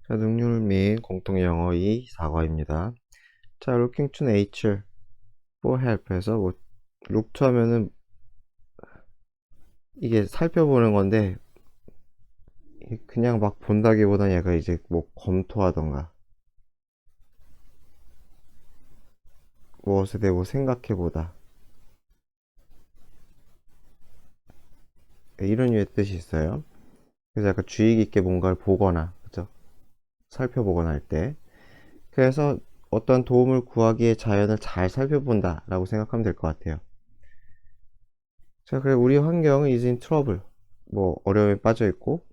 자, 능률 및 공통 영어 2 4과입니다. 자, looking to nature for help에서 뭐 look to 하면은 이게 살펴보는 건데 그냥 막 본다기보다 얘가 이제 뭐 검토하던가 무엇에 대해 뭐 생각해보다 이런 류의 뜻이 있어요. 그래서 약간 주의 깊게 뭔가를 보거나 그죠? 살펴보거나 할 때 그래서 어떤 도움을 구하기에 자연을 잘 살펴본다 라고 생각하면 될 것 같아요. 자, 그래 우리 환경은 is in trouble 뭐 어려움에 빠져 있고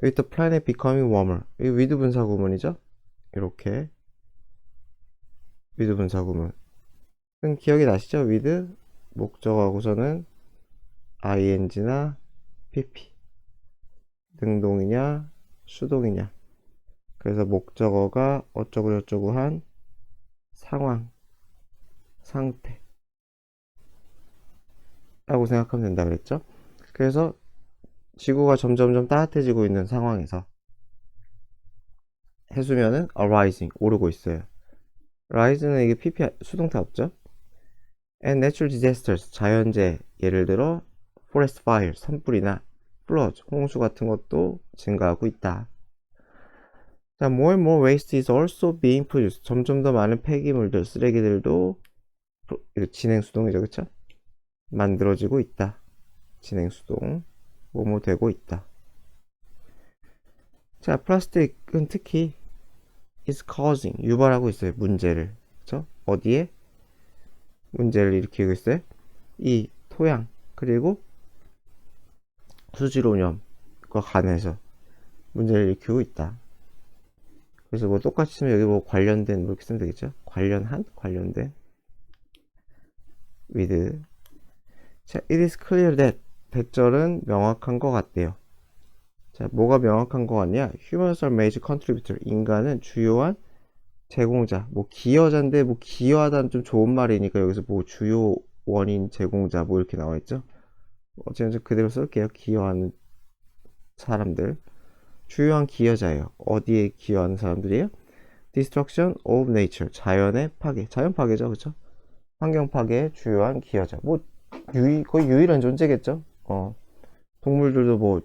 with the planet becoming warmer 이 with 분사 구문이죠. 이렇게 with 분사 구문 기억이 나시죠? with 목적어하고서는 ing나 pp 능동이냐 수동이냐 그래서 목적어가 어쩌고 저쩌고 한 상황 상태 라고 생각하면 된다 그랬죠. 그래서 지구가 점점점 따뜻해지고 있는 상황에서 해수면은 rising 오르고 있어요. rise는 이게 pp 수동태 없죠. and natural disasters 자연재해 예를 들어 forest fire 산불이나 flood 홍수 같은 것도 증가하고 있다. 자, more and more waste is also being produced 점점 더 많은 폐기물들 쓰레기들도 이거 진행 수동이죠 그쵸? 만들어지고 있다. 진행 수동 뭐뭐 되고 있다. 자, 플라스틱은 특히 is causing 유발하고 있어요 문제를 그쵸? 어디에 문제를 일으키고 있어요? 이 토양 그리고 수질 오염과 관해서 문제를 일으키고 있다. 그래서 뭐 똑같이 쓰면 여기 뭐 관련된 뭐 이렇게 쓰면 되겠죠. 관련한 관련된 with. 자, it is clear that 대절은 명확한 것 같대요. 자, 뭐가 명확한 것 같냐? Humans are major contributor. 인간은 주요한 제공자. 뭐 기여자인데 뭐 기여하다는 좀 좋은 말이니까 여기서 뭐 주요 원인 제공자 뭐 이렇게 나와 있죠. 어쨌든 그대로 쓸게요. 기여하는 사람들. 주요한 기여자예요. 어디에 기여하는 사람들이에요? Destruction of nature. 자연의 파괴. 자연 파괴죠, 그쵸? 환경 파괴의 주요한 기여자. 뭐 거의 유일한 존재겠죠. 동물들도 뭐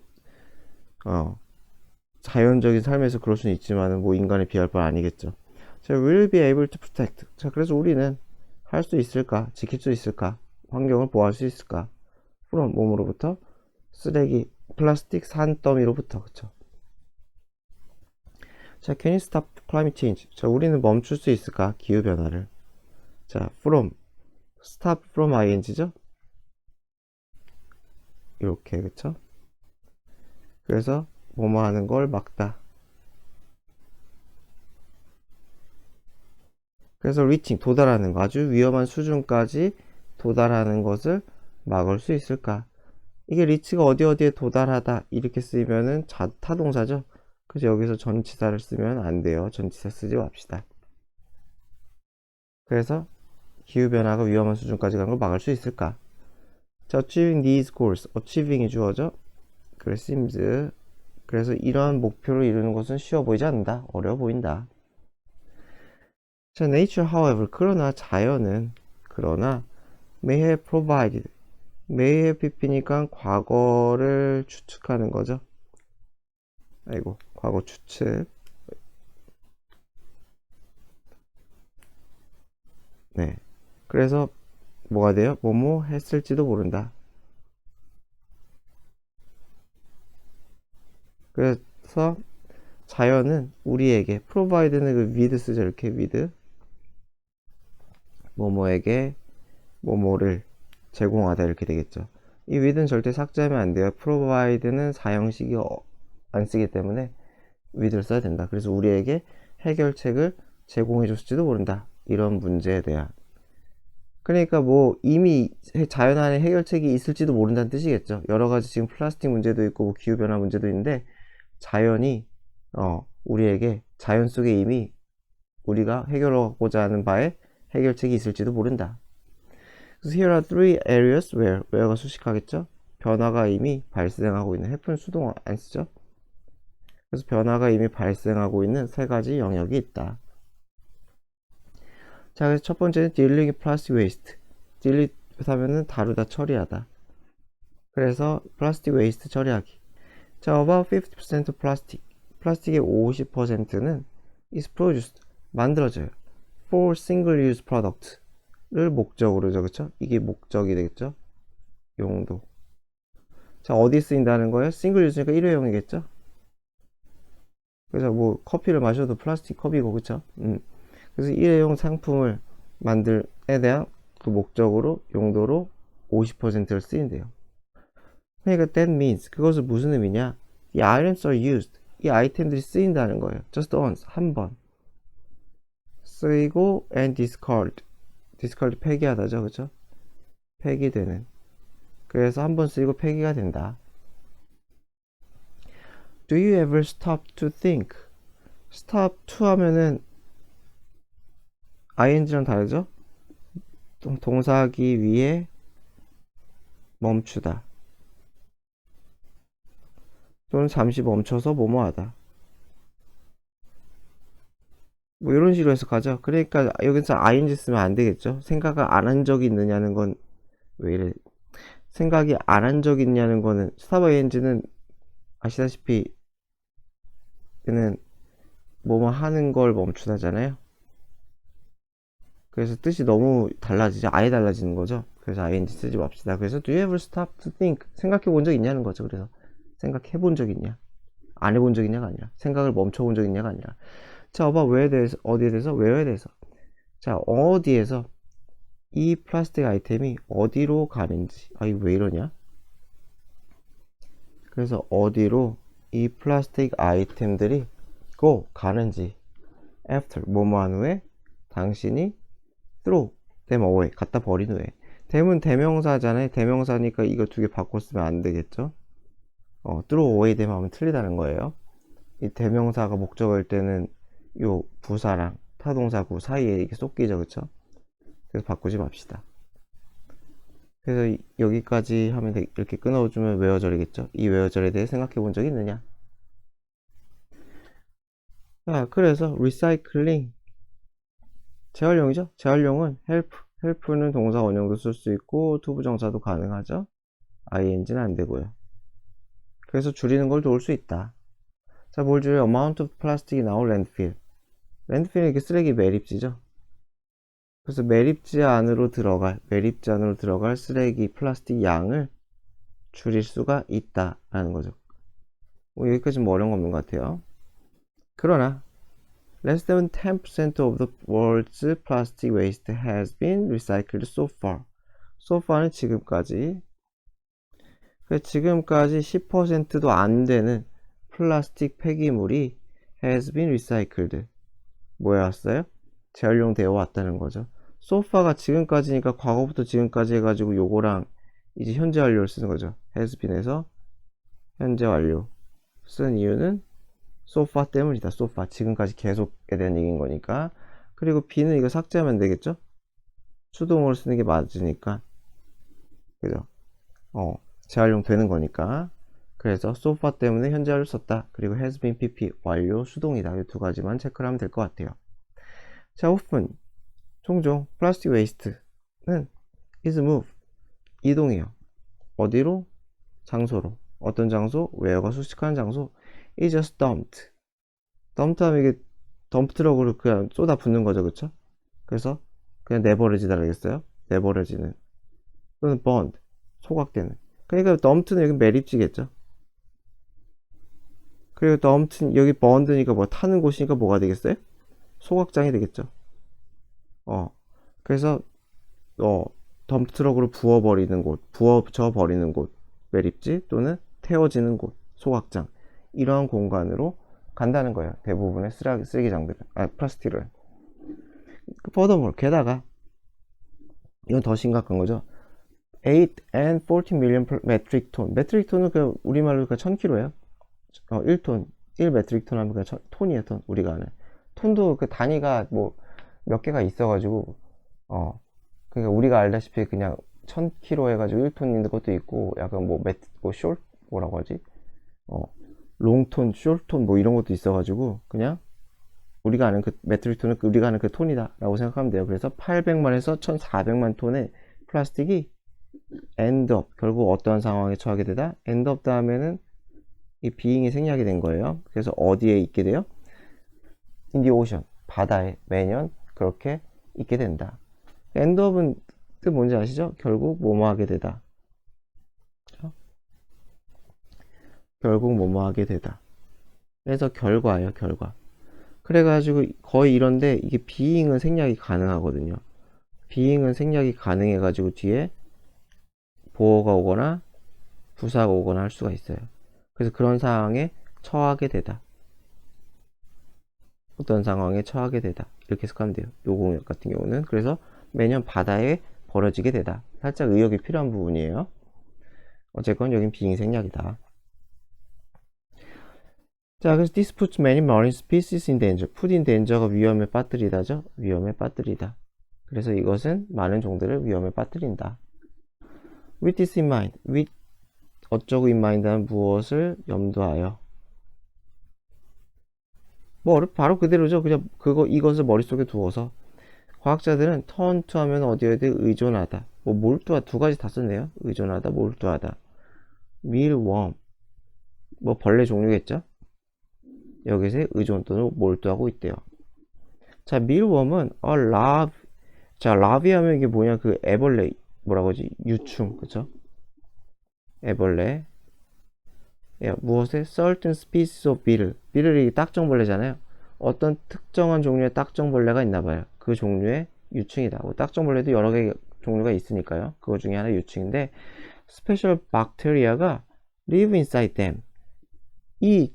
자연적인 삶에서 그럴 수는 있지만 뭐 인간에 비할 바 아니겠죠. 자, will be able to protect. 자, 그래서 우리는 할 수 있을까? 지킬 수 있을까? 환경을 보호할 수 있을까? from 몸으로부터 쓰레기, 플라스틱 산더미로부터 그쵸? 자, can you stop climate change? 자, 우리는 멈출 수 있을까? 기후 변화를. 자, from stop from ing죠? 이렇게 그쵸? 그래서 뭐뭐 하는 걸 막다. 그래서 reaching 도달하는 거 아주 위험한 수준까지 도달하는 것을 막을 수 있을까? 이게 리치가 어디 어디에 도달하다 이렇게 쓰이면은 타동사죠. 그래서 여기서 전치사를 쓰면 안 돼요. 전치사 쓰지 맙시다. 그래서 기후변화가 위험한 수준까지 가는 걸 막을 수 있을까? 자, achieving these goals. achieving이 주어져. 그래, seems. 그래서 이러한 목표를 이루는 것은 쉬워 보이지 않는다. 어려워 보인다. 자, nature, however, 그러나 자연은 may have provided. may have pp니까 과거를 추측하는 거죠. 아이고, 과거 추측. 네. 그래서 뭐가 돼요? 뭐뭐 했을지도 모른다. 그래서 자연은 우리에게 provide는 그 with 쓰죠. 이렇게 with 뭐뭐에게 뭐뭐를 제공하다 이렇게 되겠죠. 이 with는 절대 삭제하면 안 돼요. provide는 사형식이 안 쓰기 때문에 with를 써야 된다. 그래서 우리에게 해결책을 제공해 줬을지도 모른다. 이런 문제에 대한 그러니까 뭐 이미 자연 안에 해결책이 있을지도 모른다는 뜻이겠죠. 여러 가지 지금 플라스틱 문제도 있고 뭐 기후변화 문제도 있는데 자연이 우리에게 자연 속에 이미 우리가 해결하고자 하는 바에 해결책이 있을지도 모른다. 그래서 here are three areas where가 수식하겠죠. 변화가 이미 발생하고 있는 해픈 수동 안 쓰죠. 그래서 변화가 이미 발생하고 있는 세 가지 영역이 있다. 자, 그래서 첫 번째는 dealing plastic waste. deal 하면은 다루다, 처리하다. 그래서 플라스틱 웨이스트 처리하기. 자, about 50% 플라스틱. 플라스틱의 50%는 is produced, 만들어져요. for single use product를 목적으로죠, 그쵸? 이게 목적이 되겠죠? 용도. 자, 어디 쓰인다는 거예요? 싱글 유즈니까 일회용이겠죠? 그래서 뭐 커피를 마셔도 플라스틱 컵이고, 그쵸? 그래서 일회용 상품을 만들에 대한 그 목적으로, 용도로 50%를 쓰인대요. 그러니까 that means, 그것은 무슨 의미냐? The items are used. 이 아이템들이 쓰인다는 거예요. just once, 한 번. 쓰이고 and discard. discard 폐기하다죠, 그쵸? 폐기되는. 그래서 한 번 쓰이고 폐기가 된다. Do you ever stop to think? stop to 하면은 ing랑 다르죠? 동사하기 위해 멈추다. 또는 잠시 멈춰서 뭐뭐하다. 뭐 이런 식으로 해석하죠. 그러니까 여기서 ing 쓰면 안 되겠죠. 생각을 안 한 적이 있느냐는 건 왜 이래? 생각이 안 한 적이 있냐는 거는 stop ing는 아시다시피 얘는 뭐뭐 하는 걸 멈추다잖아요. 그래서 뜻이 너무 달라지죠. 아예 달라지는 거죠. 그래서 ing 쓰지 맙시다. 그래서 do you ever stop to think? 생각해 본 적 있냐는 거죠. 그래서 생각해 본 적 있냐? 안 해본 적 있냐가 아니라 생각을 멈춰 본 적 있냐가 아니라 자, 왜에 대해서 어디에 대해서 where에 대해서 자, 어디에서 이 플라스틱 아이템이 어디로 가는지 이거 왜 이러냐? 그래서 어디로 이 플라스틱 아이템들이 가는지 after 뭐뭐 한 후에 당신이 throw them away 갖다 버린 후에 them은 대명사잖아요. 대명사니까 이거 두 개 바꿔 쓰면 안 되겠죠. throw away them 하면 틀리다는 거예요. 이 대명사가 목적어일 때는 요 부사랑 타동사구 사이에 이게 쏟기죠, 그쵸? 그래서 바꾸지 맙시다. 그래서 여기까지 하면 이렇게 끊어주면 외어절이겠죠. 이 외어절에 대해 생각해 본 적이 있느냐? 자, 그래서 리사이클링 재활용이죠. 재활용은 help는 동사 원형도 쓸 수 있고 투부정사도 가능하죠. ing는 안 되고요. 그래서 줄이는 걸 도울 수 있다. 자, 뭘 줄여? amount of plastic이 나올 landfill. landfill은 이렇게 쓰레기 매립지죠. 그래서 매립지 안으로 들어갈 쓰레기 플라스틱 양을 줄일 수가 있다라는 거죠. 여기까지는 뭐 어려운 거 없는 것 같아요. 그러나 less than 10% of the world's plastic waste has been recycled so far. so far는 지금까지. 지금까지 10%도 안 되는 플라스틱 폐기물이 has been recycled. 뭐였어요? 재활용되어 왔다는 거죠. so far가 지금까지니까 과거부터 지금까지 해가지고 요거랑 이제 현재 완료를 쓰는 거죠. has been에서 현재 완료 쓴 이유는 so far 때문이다. so far 지금까지 계속에 대한 얘기인 거니까. 그리고 be는 이거 삭제하면 되겠죠? 수동으로 쓰는 게 맞으니까 그죠? 재활용 되는 거니까. 그래서 so far 때문에 현재 완료 썼다. 그리고 has been pp 완료 수동이다. 이 두 가지만 체크를 하면 될 것 같아요. 자, often 종종 플라스틱 웨이스트는 is move 이동해요. 어디로? 장소로. 어떤 장소? where가 수식하는 장소. is just dumped. dumped 하면 이게 덤프 트럭으로 그냥 쏟아 붓는 거죠, 그쵸? 그래서 그냥 내버려지다 그러겠어요? 내버려지는. 또는 burned 소각되는. 그러니까 dumped는 여기 매립지겠죠. 그리고 dumped 여기 burned니까 뭐 타는 곳이니까 뭐가 되겠어요? 소각장이 되겠죠. 그래서 덤프 트럭으로 부어버리는 곳, 부어져 버리는 곳, 매립지 또는 태워지는 곳, 소각장 이러한 공간으로 간다는 거예요. 대부분의 쓰레기장들은 플라스틱을. furthermore 게다가 이건 더 심각한 거죠. 8 and 14 million metric ton. metric ton은 그 우리말로 1000kg예요. 1톤, 1 metric ton 하면 그냥 톤이에요, 톤. 우리가 아는 톤도 그 단위가 뭐 몇 개가 있어가지고 그러니까 우리가 알다시피 그냥 1000kg 해가지고 1톤 있는 것도 있고 약간 뭐 숏 뭐라고 하지? 롱톤, 숏톤 뭐 이런 것도 있어가지고 그냥 우리가 아는 그 메트릭 톤은 우리가 아는 그 톤이다 라고 생각하면 돼요. 그래서 800만에서 1400만 톤의 플라스틱이 엔드업, 결국 어떠한 상황에 처하게 되다? 엔드업 다음에는 이 비잉이 생략이 된 거예요. 그래서 어디에 있게 돼요? 인디 오션, 바다에 매년 그렇게 있게 된다. 엔드업은 뜻 뭔지 아시죠? 결국 뭐뭐 하게 되다. 그렇죠? 결국 뭐뭐 하게 되다. 그래서 결과예요, 결과. 그래가지고 거의 이런데 이게 비잉은 생략이 가능하거든요. 비잉은 생략이 가능해가지고 뒤에 보어가 오거나 부사가 오거나 할 수가 있어요. 그래서 그런 상황에 처하게 되다. 어떤 상황에 처하게 되다. 이렇게 해석하면 돼요. 요 공역 같은 경우는. 그래서 매년 바다에 버려지게 되다. 살짝 의역이 필요한 부분이에요. 어쨌건 여긴 비잉 생략이다. 자, 그래서 this puts many marine species in danger. put in danger가 위험에 빠뜨리다죠. 위험에 빠뜨리다. 그래서 이것은 많은 종들을 위험에 빠뜨린다. with this in mind. with 어쩌고 in mind는 무엇을 염두하여. 뭐 바로 그대로죠. 그냥 이것을 머릿속에 두어서. 과학자들은 turn to 하면 어디에 의존하다. 뭐 몰두하다 두 가지 다 썼네요. 의존하다, 몰두하다. mealworm. 뭐 벌레 종류겠죠. 여기서 의존 또는 몰두하고 있대요. 자, mealworm은 자, larvae 하면 이게 뭐냐, 그 애벌레 뭐라고 하지? 유충, 그쵸? 애벌레. 무엇에? certain species of beetle. beetle이 딱정벌레잖아요. 어떤 특정한 종류의 딱정벌레가 있나봐요. 그 종류의 유충이다. 뭐 딱정벌레도 여러 개 종류가 있으니까요. 그거 중에 하나 유충인데, special bacteria가 live inside them. 이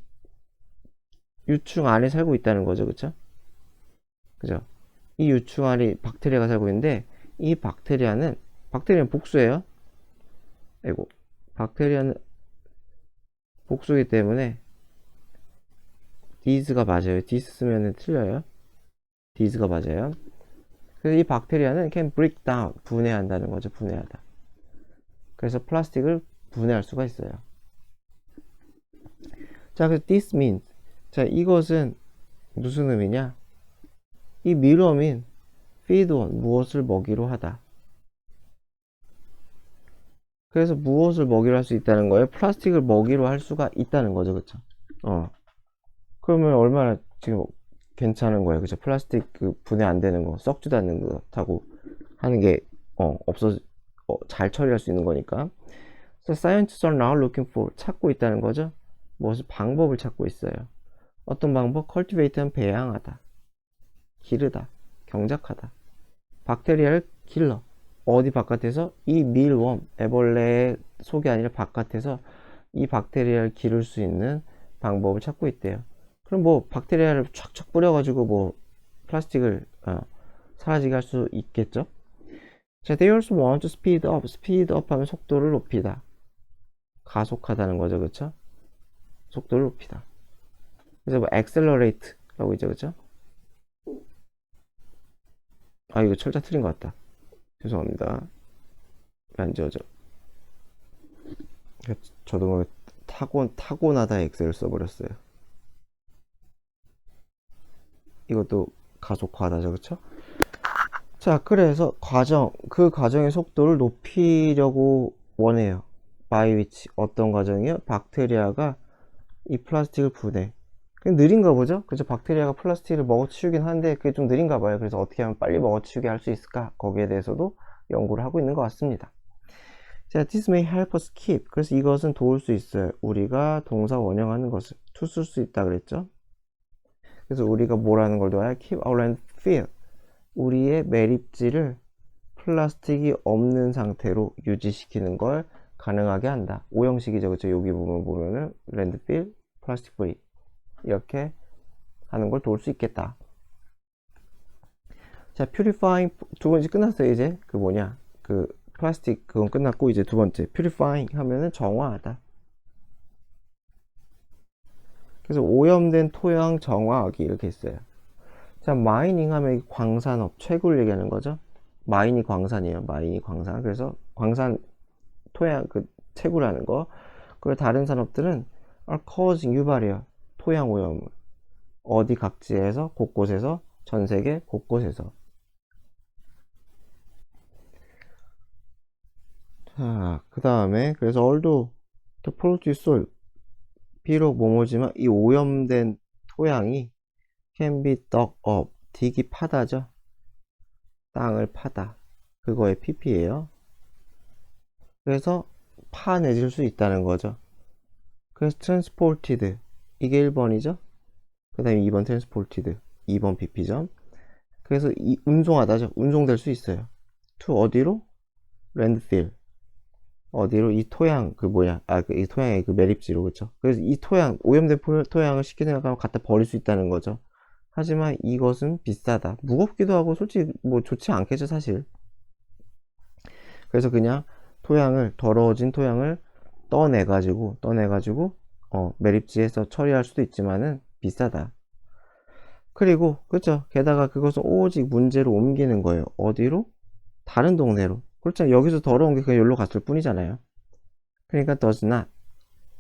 유충 안에 살고 있다는 거죠, 그쵸? 그죠? 이 유충 안에 박테리아가 살고 있는데, 이 박테리아는 복수예요. 아이고, 박테리아는 복수이기 때문에 디즈가 맞아요. 디스 쓰면 틀려요. 디즈가 맞아요. 그래서 이 박테리아는 can break down, 분해한다는 거죠. 분해하다. 그래서 플라스틱을 분해할 수가 있어요. 자, 그래서 this means. 자, 이것은 무슨 의미냐? 이 밀웜인 feed on, 무엇을 먹이로 하다. 그래서 무엇을 먹이로 할 수 있다는 거예요? 플라스틱을 먹이로 할 수가 있다는 거죠. 그쵸? 그러면 얼마나 지금 괜찮은 거예요. 그쵸? 플라스틱 그 분해 안 되는 거, 썩지도 않는 거 타고 하는 게, 잘 처리할 수 있는 거니까. So scientists are now looking for, 찾고 있다는 거죠. 무엇을 방법을 찾고 있어요. 어떤 방법? cultivate는 배양하다, 기르다, 경작하다. 박테리아를 길러. 어디 바깥에서? 이 밀웜, 애벌레의 속이 아니라 바깥에서 이 박테리아를 기를 수 있는 방법을 찾고 있대요. 그럼 뭐 박테리아를 촥촥 뿌려가지고 뭐 플라스틱을 사라지게 할 수 있겠죠? 자, they also want to speed up. speed up 하면 속도를 높이다, 가속하다는 거죠, 그쵸? 속도를 높이다. 그래서 뭐 accelerate라고 있죠, 그쵸? 아, 이거 철자 틀린 것 같다. 죄송합니다. 안 지워져. 저도 뭐 타고나다 엑셀을 써버렸어요. 이것도 가속화하다죠, 그쵸? 자, 그래서 그 과정의 속도를 높이려고 원해요. by which, 어떤 과정이요? 박테리아가 이 플라스틱을 분해. 그냥 느린가 보죠? 그죠? 박테리아가 플라스틱을 먹어치우긴 하는데 그게 좀 느린가 봐요. 그래서 어떻게 하면 빨리 먹어치우게 할 수 있을까? 거기에 대해서도 연구를 하고 있는 것 같습니다. 자, this may help us keep. 그래서 이것은 도울 수 있어요. 우리가 동사 원형하는 것을 to 쓸 수 있다 그랬죠? 그래서 우리가 뭐라는 걸 도와야? keep our land fill. 우리의 매립지를 플라스틱이 없는 상태로 유지시키는 걸 가능하게 한다. 오형식이죠. 그쵸? 여기 부분 보면은 landfill, 플라스틱 프리. 이렇게 하는 걸 도울 수 있겠다. 자, purifying 두 번째 끝났어요. 이제 그 뭐냐, 그 플라스틱 그건 끝났고 이제 두 번째 purifying 하면은 정화하다. 그래서 오염된 토양 정화하기 이렇게 있어요. 자, 마이닝 하면 광산업, 채굴 얘기하는 거죠. 마인이 광산이에요. 마인이 광산. 그래서 광산 토양 그 채굴하는 거. 그리고 다른 산업들은 are causing 유발이야. 토양 오염을. 어디 각지에서, 곳곳에서, 전 세계 곳곳에서. 자, 그 다음에, 그래서 although the polluted soil, 비록 뭐뭐지만 이 오염된 토양이 can be dug up, 디기 파다죠. 땅을 파다. 그거의 pp예요. 그래서 파내질 수 있다는 거죠. 그래서 transported, 이게 1번이죠. 그 다음에 2번 transported, 2번 pp죠. 그래서 운송하다죠. 운송될 수 있어요. to 어디로? landfill. 어디로? 이 토양, 이 토양의 그 매립지로, 그쵸? 그래서 이 토양, 오염된 토양을 쉽게 생각하면 갖다 버릴 수 있다는 거죠. 하지만 이것은 비싸다. 무겁기도 하고, 솔직히 뭐 좋지 않겠죠, 사실. 그래서 그냥 더러워진 토양을 떠내가지고, 매립지에서 처리할 수도 있지만은 비싸다. 그리고, 그쵸? 게다가 그것은 오직 문제로 옮기는 거예요. 어디로? 다른 동네로. 그렇죠. 여기서 더러운 게 그냥 여기로 갔을 뿐이잖아요. 그러니까 does not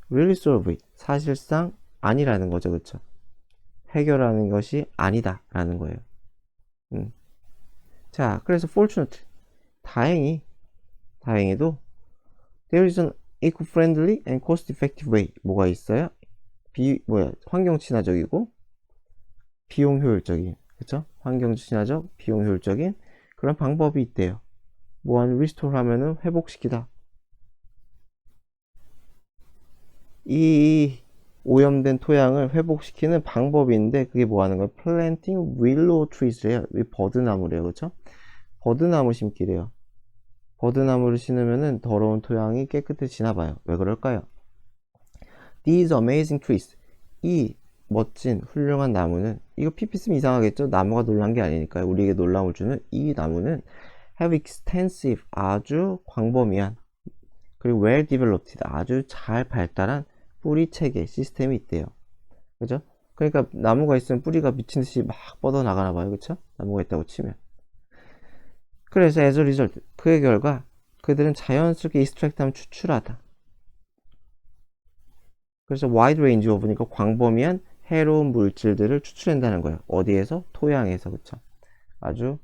really solve it. 사실상 아니라는 거죠. 그쵸? 해결하는 것이 아니다 라는 거예요. 자, 그래서 fortunately, 다행히도 there is an eco-friendly and cost-effective way. 뭐가 있어요? 환경 친화적이고 비용 효율적인, 그쵸? 환경 친화적, 비용 효율적인 그런 방법이 있대요. 뭐하는 리스토어 하면은 회복시키다. 이 오염된 토양을 회복시키는 방법인데 그게 뭐 하는 거예요? Planting willow trees래요. 버드나무래요. 그쵸? 버드나무 심기래요. 버드나무를 심으면은 더러운 토양이 깨끗해지나 봐요. 왜 그럴까요? These amazing trees. 이 멋진 훌륭한 나무는, 이거 PP 쓰면 이상하겠죠? 나무가 놀란 게 아니니까요. 우리에게 놀라움을 주는 이 나무는 have extensive, 아주 광범위한, 그리고 well developed, 아주 잘 발달한 뿌리 체계 시스템이 있대요. 그죠? 그러니까 나무가 있으면 뿌리가 미친듯이 막 뻗어나가나 봐요. 그쵸? 나무가 있다고 치면. 그래서 as a result, 그의 결과 그들은 자연스럽게 extract하면 추출하다. 그래서 wide range of니까 광범위한 해로운 물질들을 추출한다는 거예요. 어디에서? 토양에서. 그쵸? 아주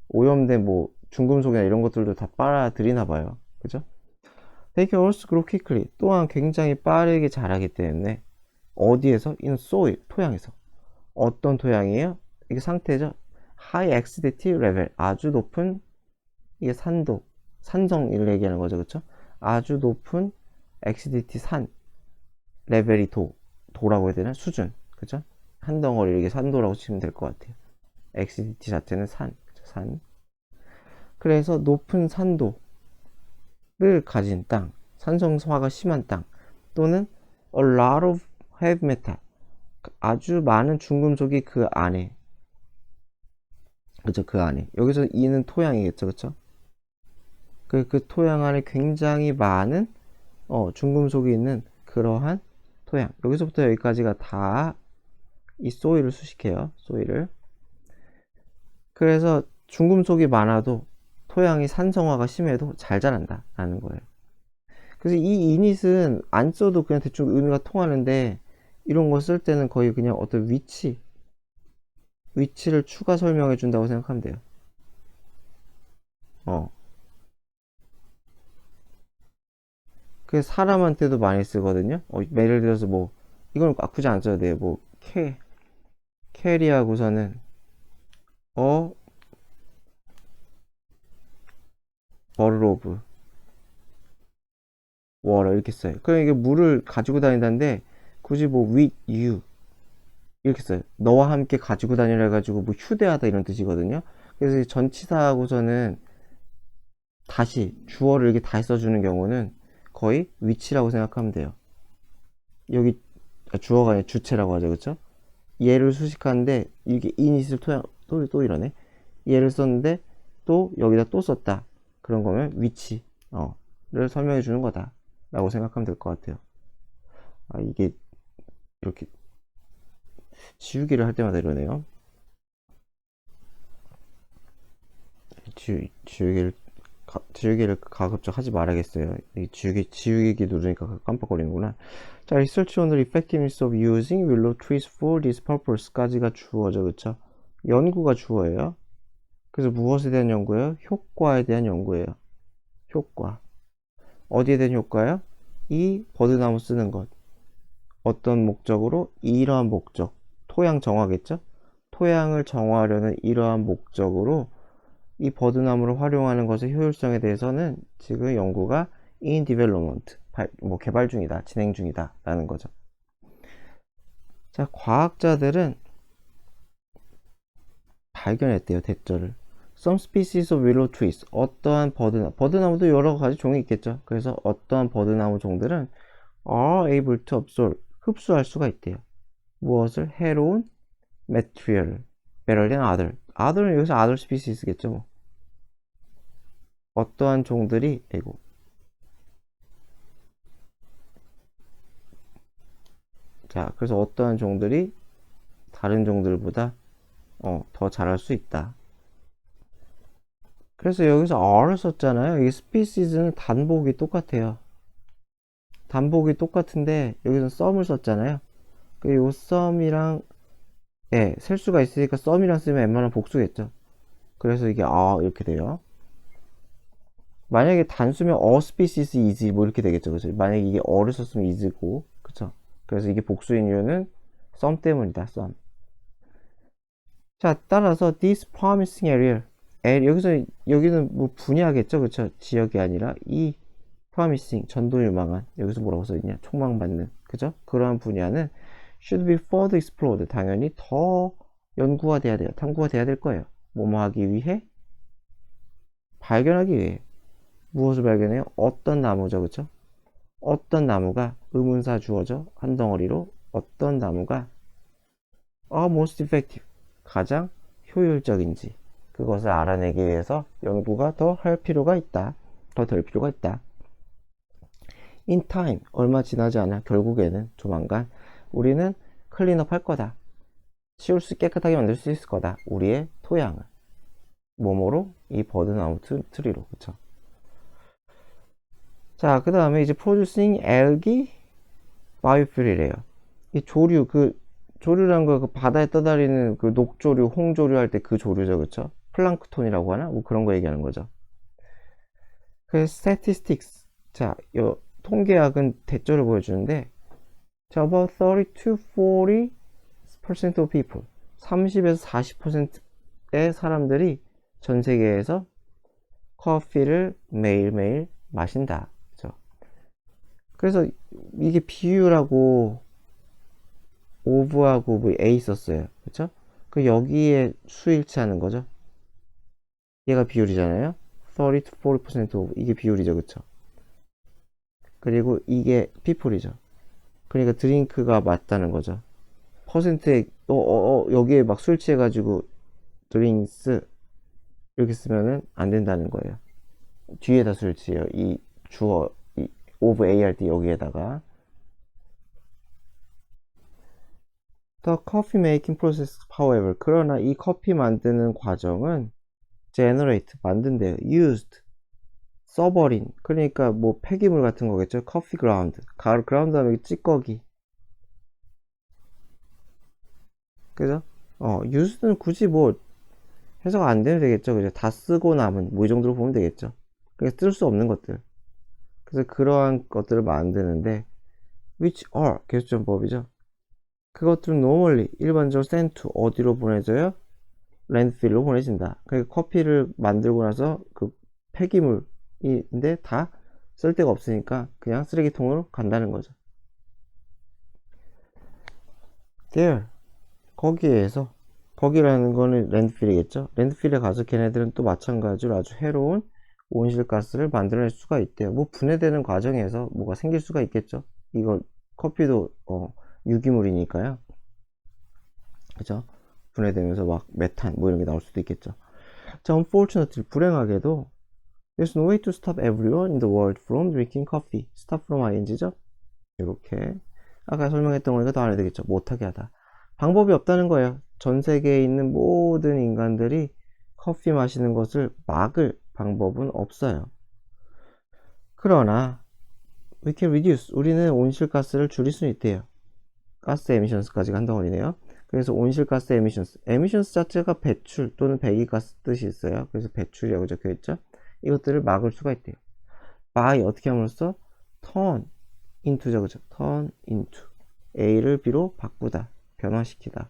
오염된 중금속이나 이런 것들도 다 빨아들이나 봐요. 그죠? They can also grow quickly. 또한 굉장히 빠르게 자라기 때문에 어디에서? In soil, 토양에서. 어떤 토양이에요? 이게 상태죠. High acidity level, 아주 높은, 이게 산성을 얘기하는 거죠. 그쵸? 아주 높은 acidity, 레벨이 도라고 해야 되나? 수준. 그쵸? 한 덩어리, 이게 산도라고 치면 될 것 같아요. acidity 자체는 산. 그래서 높은 산도를 가진 땅, 산성화가 심한 땅, 또는 a lot of heavy metal, 아주 많은 중금속이 그 안에, 그죠? 그 안에. 여기서 이는 토양이겠죠, 그쵸? 그 토양 안에 굉장히 많은 중금속이 있는 그러한 토양. 여기서부터 여기까지가 다 이 소일을 수식해요. 소일을. 그래서 중금속이 많아도 토양이 산성화가 심해도 잘 자란다 라는 거예요. 그래서 이 이닛은 안 써도 그냥 대충 의미가 통하는데, 이런 거 쓸 때는 거의 그냥 어떤 위치를 추가 설명해 준다고 생각하면 돼요. 그 사람한테도 많이 쓰거든요. 예를 들어서 이건 굳이 안 써도 돼요. 캐리하고서는 버럴 오브 워러 이렇게 써요. 그럼 이게 물을 가지고 다닌다는데 굳이 with you 이렇게 써요. 너와 함께 가지고 다니라 해가지고 휴대하다 이런 뜻이거든요. 그래서 전치사하고서는 다시 주어를 이렇게 다시 써주는 경우는 거의 위치라고 생각하면 돼요. 여기 주어가 아니라 주체라고 하죠. 그쵸? 얘를 수식하는데 이게 이닛을 또 이러네. 얘를 썼는데 또 여기다 또 썼다. 그런 거면 위치를 설명해 주는 거다 라고 생각하면 될 것 같아요. 이게 이렇게 지우기를 할 때마다 이러네요. 지우개를 지우개를 가급적 하지 말아야겠어요. 이 지우개 누르니까 깜빡거리는구나. 자, research on the effectiveness of using willow trees for this purpose까지가 주어죠, 그쵸? 연구가 주어예요. 그래서 무엇에 대한 연구예요? 효과에 대한 연구예요. 효과. 어디에 대한 효과요? 이 버드나무 쓰는 것. 어떤 목적으로? 이러한 목적. 토양 정화겠죠? 토양을 정화하려는 이러한 목적으로 이 버드나무를 활용하는 것의 효율성에 대해서는 지금 연구가 in development, 개발 중이다, 진행 중이다 라는 거죠. 자, 과학자들은 발견했대요, 대절을. Some species of willow trees, 어떠한 버드나무도 여러 가지 종이 있겠죠. 그래서 어떠한 버드나무 종들은 are able to absorb, 흡수할 수가 있대요. 무엇을? 해로운 material, better than other는 여기서 other species겠죠. 뭐. 어떠한 종들이, 자, 그래서 어떠한 종들이 다른 종들보다 더 잘할 수 있다. 그래서 여기서 R을 썼잖아요. 이 species는 단복이 똑같아요. 단복이 똑같은데 여기서는 썸을 썼잖아요. 요 썸이랑 셀 수가 있으니까 썸이랑 쓰면 웬만하면 복수겠죠. 그래서 이게 이렇게 돼요. 만약에 단수면 a species is 뭐 이렇게 되겠죠. 그죠? 만약에 이게 어를 썼으면 is고, 그쵸? 그래서 이게 복수인 이유는 썸 때문이다. 썸. 자, 따라서 this promising area, 여기는 뭐 분야겠죠. 그쵸? 지역이 아니라 이 promising, 전도 유망한, 여기서 뭐라고 써있냐? 촉망받는, 그죠? 그러한 분야는 should be further explored. 당연히 더 연구가 돼야 돼요. 탐구가 돼야 될 거예요. 뭐뭐 하기 위해? 발견하기 위해. 무엇을 발견해요? 어떤 나무죠, 그쵸? 어떤 나무가 의문사 주어져 한 덩어리로 어떤 나무가 most effective, 가장 효율적인지 그것을 알아내기 위해서 연구가 더 할 필요가 있다. 더 될 필요가 있다. In time, 얼마 지나지 않아 결국에는 조만간 우리는 클린업 할 거다. 치울 수 깨끗하게 만들 수 있을 거다. 우리의 토양을. 뭐뭐로? 이 버드나무 트리로. 그쵸? 자, 그 다음에 이제 producing algae biofuel이래요. 이 조류, 조류란 거, 바다에 떠다니는 그 녹조류, 홍조류 할 때 그 조류죠, 그쵸? 플랑크톤이라고 하나? 뭐 그런 거 얘기하는 거죠. 그 statistics. 자, 요 통계학은 대조를 보여주는데, 자, about 30 to 40% of people. 30에서 40%의 사람들이 전 세계에서 커피를 매일매일 마신다. 그래서 이게 비율하고 오브하고 뭐 A 썼어요. 그쵸? 그 여기에 수일치하는 거죠. 얘가 비율이잖아요. 30 to 40% 오브. 이게 비율이죠. 그쵸? 그리고 이게 people이죠. 그러니까 드링크가 맞다는 거죠. 퍼센트에 여기에 막 수일치해가지고 drinks 이렇게 쓰면은 안 된다는 거예요. 뒤에다 수일치해요. 이 주어 of A 할 때 여기에다가 The coffee making process, however, 그러나 이 커피 만드는 과정은 generate, 만든대요. used, 써버린, 그러니까 뭐 폐기물 같은 거겠죠. coffee ground, ground 하면 찌꺼기. 그죠? used는 굳이 뭐 해석 안 되면 되겠죠. 그죠? 다 쓰고 남은, 뭐 이 정도로 보면 되겠죠. 그래서 쓸 수 없는 것들. 그래서 그러한 것들을 만드는데, which are, 개수전법이죠. 그것들은 normally, 일반적으로 sent to, 어디로 보내져요? 랜드필로 보내진다. 그러니까 커피를 만들고 나서 그 폐기물인데 다 쓸데가 없으니까 그냥 쓰레기통으로 간다는 거죠. there, 거기에서, 거기라는 거는 랜드필이겠죠. 랜드필에 가서 걔네들은 또 마찬가지로 아주 해로운 온실가스를 만들어낼 수가 있대요. 뭐 분해되는 과정에서 뭐가 생길 수가 있겠죠. 이거 커피도 유기물이니까요. 그죠? 분해되면서 막 메탄 뭐 이런 게 나올 수도 있겠죠. 자, unfortunately, 불행하게도 there's no way to stop everyone in the world from drinking coffee. stop from ing죠? 이렇게 아까 설명했던 거니까 더 안 해야 되겠죠. 못하게 하다. 방법이 없다는 거예요. 전 세계에 있는 모든 인간들이 커피 마시는 것을 막을 방법은 없어요. 그러나 we can reduce, 우리는 온실가스를 줄일 수 있대요. 가스 에미션스까지 한덩어리네요. 그래서 온실가스 에미션스 자체가 배출 또는 배기가스 뜻이 있어요. 그래서 배출이라고 적혀있죠. 이것들을 막을 수가 있대요. by 어떻게 함으로써 turn into죠, 그죠? turn into A를 B로 바꾸다, 변화시키다.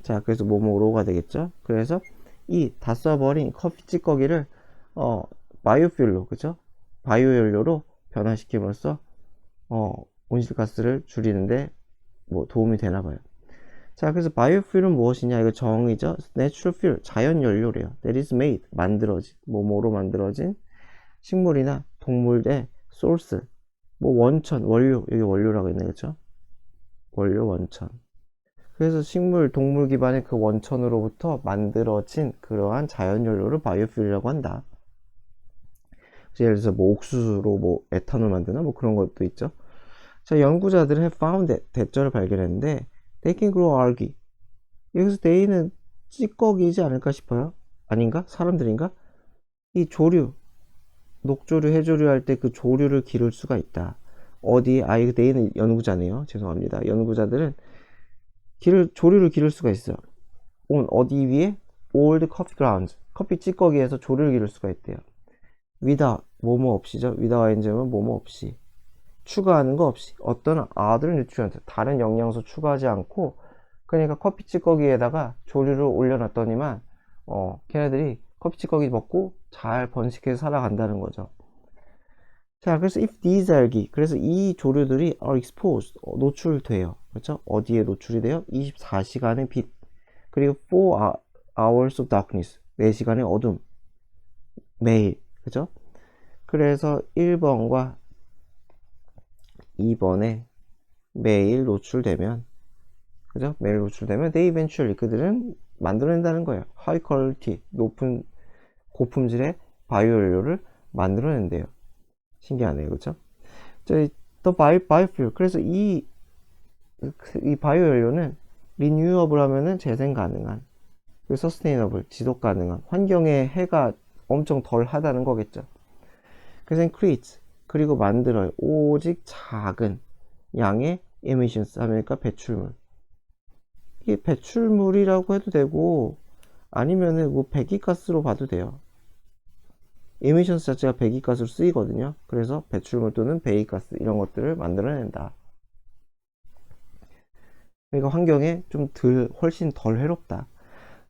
자, 그래서 뭐뭐로가 되겠죠. 그래서 이 다 써버린 커피 찌꺼기를 바이오퓨얼로, 그죠? 바이오 연료로 변화시킴으로써 온실가스를 줄이는데 뭐 도움이 되나 봐요. 자, 그래서 바이오퓨얼은 무엇이냐? 이거 정의죠. Natural fuel, 자연 연료래요. That is made, 만들어진, 뭐뭐로 만들어진 식물이나 동물의 source, 뭐 원천, 원료, 여기 원료라고 있네, 그죠? 원료, 원천. 그래서 식물, 동물 기반의 그 원천으로부터 만들어진 그러한 자연 연료를 바이오퓨얼이라고 한다. 예를 들어서 뭐 옥수수로 뭐 에탄올 만드나 뭐 그런 것도 있죠. 자, 연구자들은 have found that, 대절을 발견했는데 they can grow algae. 여기서 they는 찌꺼기지 않을까 싶어요. 아닌가? 사람들인가? 이 조류, 녹조류, 해조류 할 때 그 조류를 기를 수가 있다. 어디? 이거 they는 연구자네요. 죄송합니다. 연구자들은 조류를 기를 수가 있어요. 어디 위에? old coffee grounds, 커피 찌꺼기에서 조류를 기를 수가 있대요. without, 뭐뭐 없이죠. without 엔제는 뭐뭐 없이, 추가하는 거 없이, 어떤 other nutrient, 다른 영양소 추가하지 않고, 그러니까 커피 찌꺼기에다가 조류를 올려놨더니만 걔네들이 커피 찌꺼기 먹고 잘 번식해서 살아간다는 거죠. 자, 그래서 if these algae, 그래서 이 조류들이 are exposed, 노출돼요. 그렇죠? 어디에 노출이 돼요? 24시간의 빛, 그리고 4 hours of darkness, 4시간의 어둠, 매일. 그죠? 그래서 1번과 2번에 매일 노출되면, 그죠? 매일 노출되면 they eventually, 그들은 만들어낸다는 거예요. high quality, 높은 고품질의 바이오 연료를 만들어낸대요. 신기하네요, 그죠? 저희 또 바이오퓨얼, 그래서 이 바이오 연료는 리뉴어블 하면은 재생 가능한, 그 서스테이너블, 지속 가능한, 환경에 해가 엄청 덜 하다는 거겠죠. 그래서 create, 그리고 만들어요. 오직 작은 양의 emissions 하니까 배출물. 이게 배출물이라고 해도 되고 아니면은 뭐 배기가스로 봐도 돼요. emissions 자체가 배기가스로 쓰이거든요. 그래서 배출물 또는 배기가스 이런 것들을 만들어낸다. 그러니까 환경에 좀 훨씬 덜 해롭다.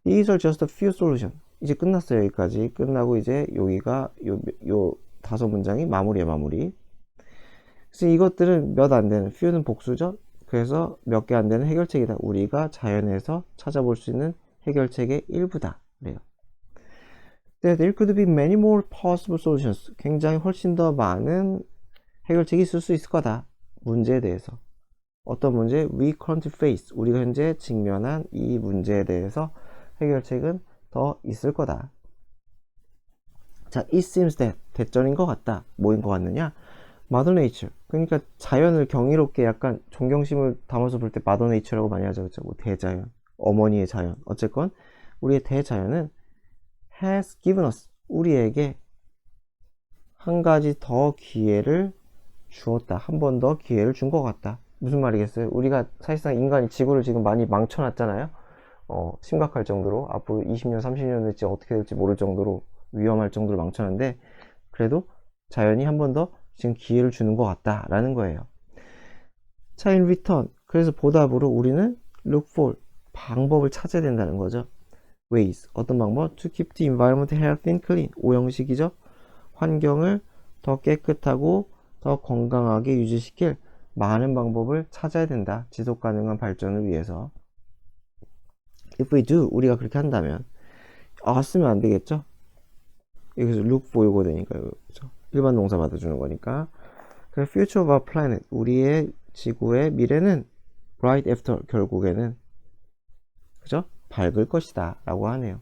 These are just a few solutions. 이제 끝났어요. 여기까지 끝나고 이제 여기가 요 5문장이 마무리야, 마무리. 그래서 이것들은 몇 안 되는, few는 복수죠. 그래서 몇 개 안 되는 해결책이다. 우리가 자연에서 찾아볼 수 있는 해결책의 일부다. 그래요. There could be many more possible solutions. 굉장히 훨씬 더 많은 해결책이 있을 수 있을 거다. 문제에 대해서. 어떤 문제? We currently face. 우리가 현재 직면한 이 문제에 대해서 해결책은 더 있을 거다. 자, it seems that, 대절인 것 같다. 뭐인 것 같느냐? Mother Nature. 그러니까 자연을 경이롭게 약간 존경심을 담아서 볼 때 Mother Nature라고 많이 하죠. 그렇죠? 뭐 대자연, 어머니의 자연. 어쨌건 우리의 대자연은 has given us, 우리에게 한 가지 더 기회를 주었다. 한 번 더 기회를 준 것 같다. 무슨 말이겠어요? 우리가 사실상 인간이 지구를 지금 많이 망쳐놨잖아요. 심각할 정도로, 앞으로 20년, 30년 될지 어떻게 될지 모를 정도로 위험할 정도로 망쳐놨는데, 그래도 자연이 한 번 더 지금 기회를 주는 것 같다라는 거예요. 자, in return, 그래서 보답으로 우리는 look for, 방법을 찾아야 된다는 거죠. ways, 어떤 방법? to keep the environment healthy and clean, 오형식이죠. 환경을 더 깨끗하고 더 건강하게 유지시킬 많은 방법을 찾아야 된다. 지속 가능한 발전을 위해서. If we do, 우리가 그렇게 한다면, 쓰면 안 되겠죠? 여기서 look for 요거 되니까요. 그렇죠? 일반 동사 받아주는 거니까. 그 future of our planet, 우리의 지구의 미래는 right after, 결국에는, 그죠? 밝을 것이다 라고 하네요.